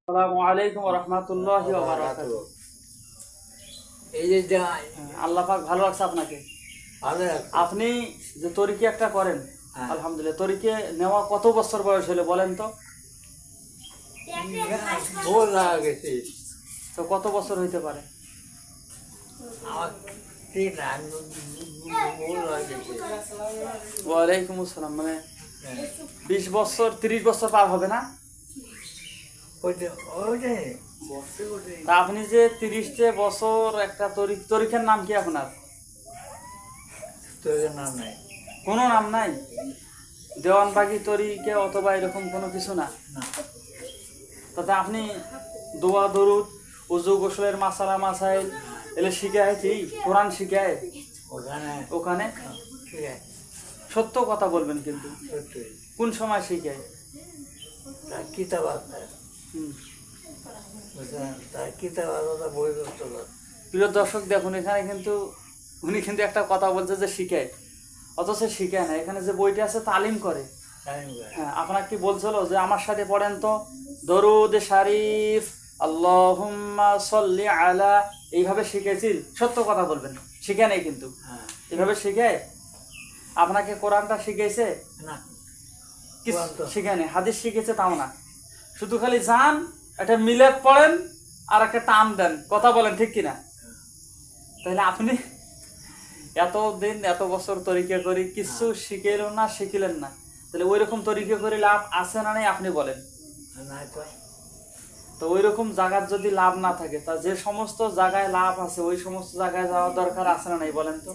আসসালামু আলাইকুম ওয়া রাহমাতুল্লাহি ওয়া বারাকাতুহু। এই যে আল্লাহ পাক ভালো রাখছে আপনাকে। ভালো রাখছে। আপনি যে তরিকে একটা করেন, হ্যাঁ। আলহামদুলিল্লাহ, তরিকে নেওয়া কত বছর বয়স হলো বলেন তো? ভোর লাগা গেছে তো কত বছর হইতে পারে? আমার ঠিক না, ভোর লাগা গেছে। ওয়ালাইকুম আসসালাম। মানে হ্যাঁ। 20 বছর 30 বছর পার হবে না? ওইটাই বসে ওঠে। তা আপনি যে 30টে বছর একটা তরিকের নাম কি আপনার? তোর নাম নাই কোনো নাম নাই? দেওয়ানবাগি তরিকে অথবা এরকম কোনো কিছু না? না। তাতে আপনি দোয়া দরুদ উজু গোসলের মাসালা মাসাইল এলে শিখায় কি? কোরআন শিখায় ওখানে ওখানে? ঠিক আছে, সত্য কথা বলবেন কিন্তু। সত্যি কোন সময় শিখায়? তার কিতাব আছে, হুম। বুঝলেন? তার কিতাব আলাদা বই করতে হবে। প্রিয় দর্শক দেখুন, এখানে কিন্তু উনি কিন্তু একটা কথা বলছে যে শিখায়, অথচ শিখায় না। এখানে যে বইটা আছে তালিম করে। হ্যাঁ, আপনার কি বলছিল যে আমার সাথে পড়েন তো দরুদ শরীফ আল্লাহুম্মা সাল্লি আলা, এইভাবে শিখেছিল? সত্য কথা বলবেন, শিখে নেই কিন্তু। হ্যাঁ। এভাবে শিখে? আপনাকে কোরআনটা শিখেছে? না, কিছু কোরআন তো শিখে নেই। হাদিস শিখেছে তাও না, শুধু খালি যান একটা মিলাদ পড়েন আর একটা টান দেন, কথা বলেন, ঠিক কিনা? তাহলে আপনি এতদিন এত বছর তরিকা করি কিছু শিখেলেন না, শিখিলেন না, তাহলে ওই রকম তরিকা করে লাভ আছে না নাই আপনি বলেন? নাই তো। তো ওই রকম জায়গার যদি লাভ না থাকে, তা যে সমস্ত জায়গায় লাভ আছে ওই সমস্ত জায়গায় যাওয়ার দরকার আছে না নাই বলেন তো?